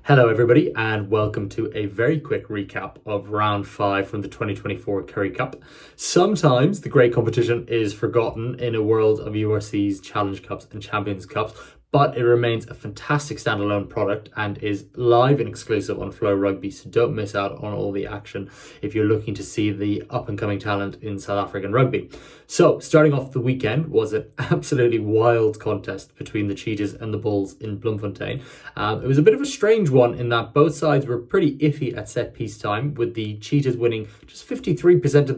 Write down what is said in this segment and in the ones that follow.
Hello everybody and welcome to a very quick recap of round 5 from the 2024 Currie Cup. Sometimes the great competition is forgotten in a world of URC's Challenge Cups and Champions Cups, but it remains a fantastic standalone product and is live and exclusive on FloRugby, so don't miss out on all the action if you're looking to see the up-and-coming talent in South African rugby. So, starting off the weekend was an absolutely wild contest between the Cheetahs and the Bulls in Bloemfontein. It was a bit of a strange one in that both sides were pretty iffy at set-piece time, with the Cheetahs winning just 58%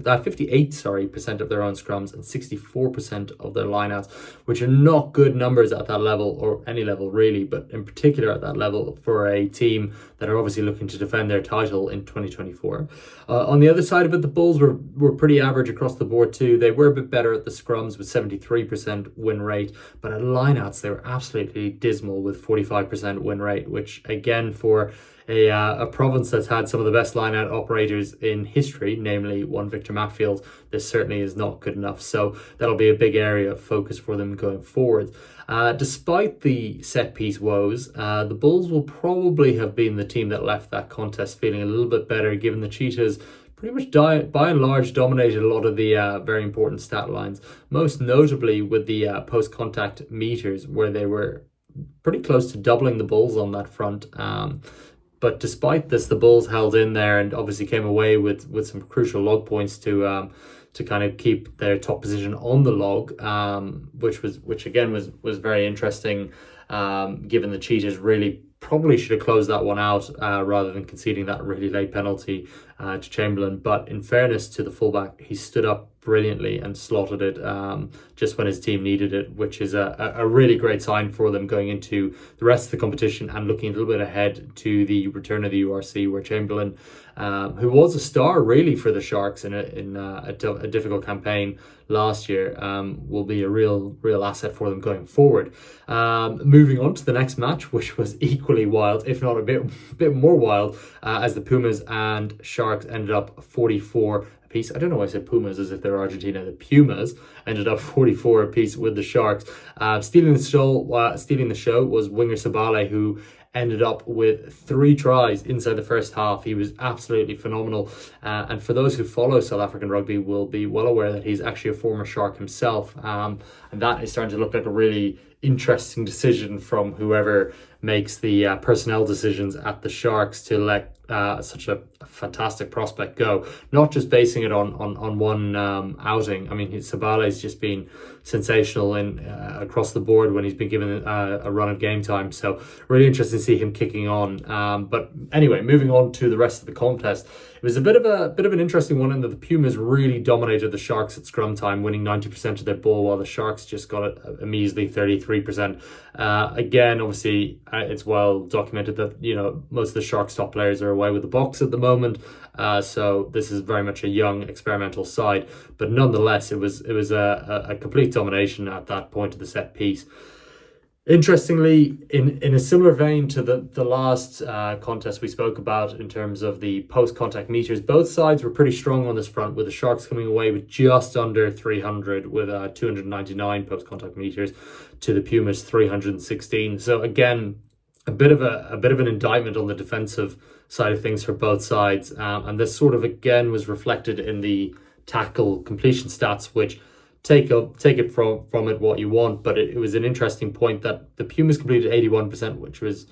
of their own scrums and 64% of their lineouts, which are not good numbers at that level, or any level really, but in particular at that level for a team that are obviously looking to defend their title in 2024. On the other side of it, the Bulls were pretty average across the board too. They were a bit better at the scrums with 73% win rate, but at lineouts they were absolutely dismal with 45% win rate, which again for a province that's had some of the best lineout operators in history, namely one Victor Matfield, this certainly is not good enough. So that'll be a big area of focus for them going forward. Despite the set-piece woes, the Bulls will probably have been the team that left that contest feeling a little bit better, given the Cheetahs pretty much by and large dominated a lot of the very important stat lines, most notably with the post-contact meters, where they were pretty close to doubling the Bulls on that front. But despite this, the Bulls held in there and obviously came away with some crucial log points to kind of keep their top position on the log, which again was very interesting, given the Cheetahs really probably should have closed that one out rather than conceding that really late penalty to Chamberlain. But in fairness to the fullback, he stood up brilliantly and slotted it just when his team needed it, which is a really great sign for them going into the rest of the competition and looking a little bit ahead to the return of the URC, where Chamberlain, who was a star really for the Sharks in a difficult campaign last year, will be a real asset for them going forward. Moving on to the next match, which was equally wild, if not a bit more wild, as the Pumas and Sharks ended up 44 apiece. I don't know why I said Pumas as if they're Argentina. The Pumas ended up 44 apiece with the Sharks. Stealing the show was winger Sabale, who ended up with 3 tries inside the first half. He was absolutely phenomenal. And for those who follow South African rugby will be well aware that he's actually a former Shark himself. And that is starting to look like a really interesting decision from whoever makes the personnel decisions at the Sharks to let such a fantastic prospect go, not just basing it on one outing. I mean, Sabale's just been sensational in across the board when he's been given a run of game time, so really interesting to see him kicking on. But anyway, moving on to the rest of the contest, it was a bit of an interesting one in that the Pumas really dominated the Sharks at scrum time, winning 90% of their ball, while the Sharks just got a measly 33%. Again, obviously, it's well documented that most of the Sharks top players are away with the box at the moment, so this is very much a young experimental side. But nonetheless, it was a complete domination at that point of the set piece. Interestingly, in a similar vein to the last contest we spoke about in terms of the post-contact meters, both sides were pretty strong on this front, with the Sharks coming away with just under 300 with 299 post-contact meters to the Pumas 316. So again, a bit of an indictment on the defensive side of things for both sides, and this sort of again was reflected in the tackle completion stats, which take it from it what you want, but it was an interesting point that the Pumas completed 81%, which was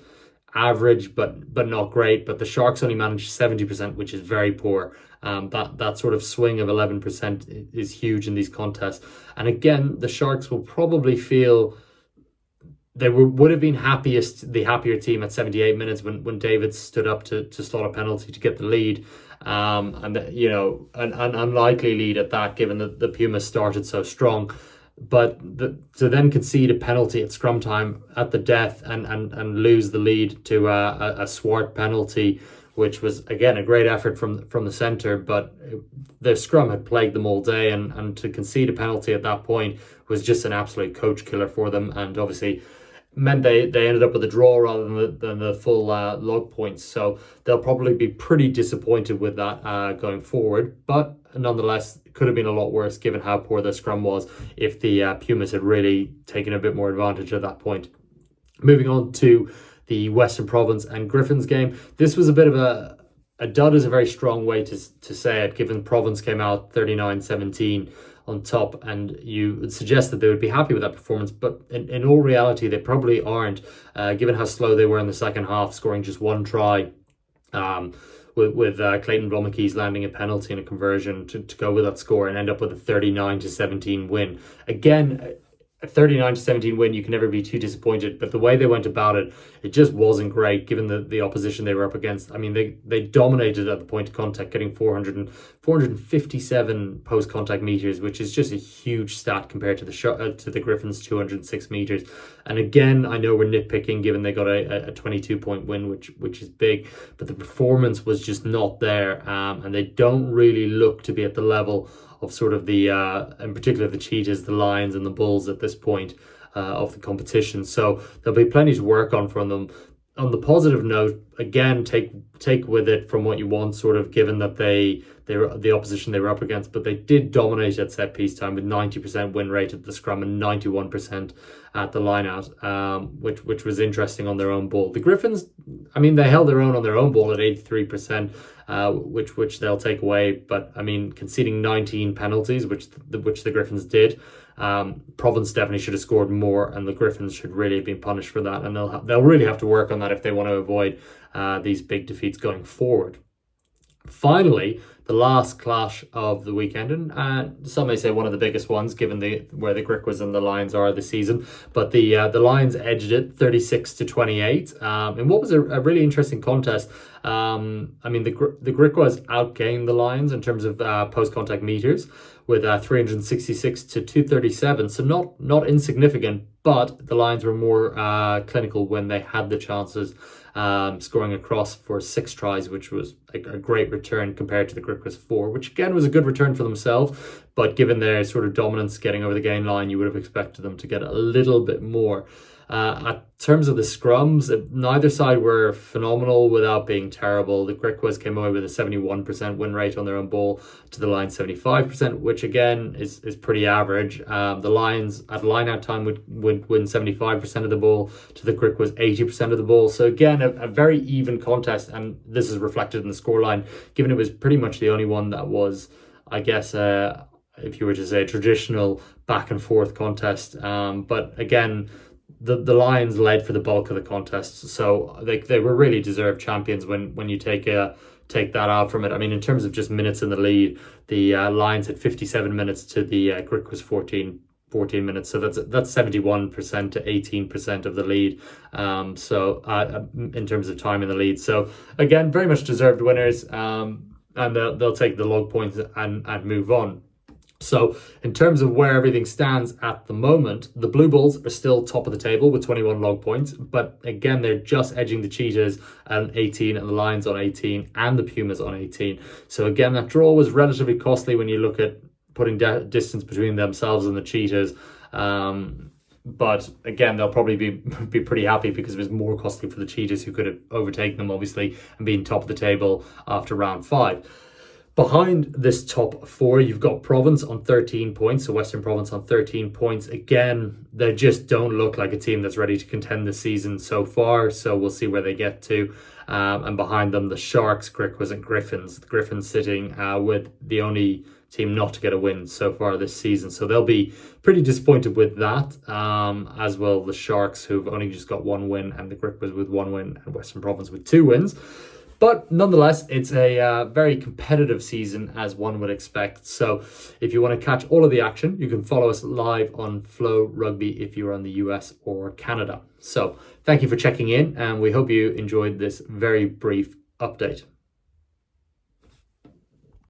average but not great, but the Sharks only managed 70%, which is very poor. That sort of swing of 11% is huge in these contests, and again the Sharks will probably feel they would have been the happier team at 78 minutes when David stood up to slot a penalty to get the lead. An unlikely lead at that, given that the Pumas started so strong. But to then concede a penalty at scrum time at the death and lose the lead to a Swart penalty, which was again a great effort from the centre, but the scrum had plagued them all day, and to concede a penalty at that point was just an absolute coach killer for them, and obviously meant they ended up with a draw rather than the full log points. So they'll probably be pretty disappointed with that going forward. But nonetheless, it could have been a lot worse given how poor the scrum was if the Pumas had really taken a bit more advantage at that point. Moving on to the Western Province and Griffins game. This was a bit of a dud is a very strong way to say it, given Province came out 39-17 on top, and you would suggest that they would be happy with that performance, but in all reality, they probably aren't, given how slow they were in the second half, scoring just one try, with Clayton Blommakeys landing a penalty and a conversion to go with that score and end up with a 39-17 win. Again, a 39-17 win, you can never be too disappointed, but the way they went about it, it just wasn't great given the opposition they were up against. I mean, they dominated at the point of contact, getting 457 post-contact meters, which is just a huge stat compared to the Griffins' 206 meters. And again, I know we're nitpicking given they got a 22-point win, which is big, but the performance was just not there, and they don't really look to be at the level of sort of the, in particular, the Cheetahs, the Lions and the Bulls at this point of the competition. So there'll be plenty to work on from them. On the positive note, again, take with it from what you want, sort of given that they were the opposition they were up against, but they did dominate at set piece time with 90% win rate at the scrum and 91% at the line out, which was interesting on their own ball. The Griffins, I mean, they held their own on their own ball at 83%, which they'll take away. But I mean, conceding 19 penalties, which the Griffins did. Province definitely should have scored more, and the Griffins should really have been punished for that, and they'll really have to work on that if they want to avoid these big defeats going forward. Finally, the last clash of the weekend, and some may say one of the biggest ones, given where the Griffons and the Lions are this season. But the Lions edged it 36-28, in what was a really interesting contest. I mean, the Griffons outgained the Lions in terms of post-contact meters with 366-237, so not insignificant. But the Lions were more clinical when they had the chances, scoring across for 6 tries, which was a great return compared to the Griffons 4, which again was a good return for themselves. But given their sort of dominance getting over the gain line, you would have expected them to get a little bit more. In terms of the scrums, neither side were phenomenal without being terrible. The Griffons came away with a 71% win rate on their own ball to the Lions 75%, which again is pretty average. The Lions at line out time would win 75% of the ball, to the Griffons 80% of the ball. So again, a very even contest, and this is reflected in the scoreline, given it was pretty much the only one that was, I guess, if you were to say, a traditional back and forth contest. But again, the Lions led for the bulk of the contest, so they were really deserved champions when you take that out from it. I mean, in terms of just minutes in the lead, the Lions had 57 minutes to the Griffons 14 minutes, so that's 71% to 18% of the lead. So in terms of time in the lead, so again, very much deserved winners, and they'll take the log points and move on. So in terms of where everything stands at the moment, the Blue Bulls are still top of the table with 21 log points. But again, they're just edging the Cheetahs on 18 and the Lions on 18 and the Pumas on 18. So again, that draw was relatively costly when you look at putting distance between themselves and the Cheetahs. But again, they'll probably be pretty happy because it was more costly for the Cheetahs, who could have overtaken them, obviously, and been top of the table after round 5. Behind this top 4, you've got Province on 13 points, so Western Province on 13 points. Again, they just don't look like a team that's ready to contend this season so far, so we'll see where they get to. And behind them, the Sharks, Griffons and Griffins. The Griffins sitting with the only team not to get a win so far this season, so they'll be pretty disappointed with that, as well the Sharks, who've only just got 1 win, and the Griffons with 1 win, and Western Province with 2 wins. But nonetheless, it's a very competitive season, as one would expect. So if you want to catch all of the action, you can follow us live on FloRugby if you're on the US or Canada. So thank you for checking in, and we hope you enjoyed this very brief update.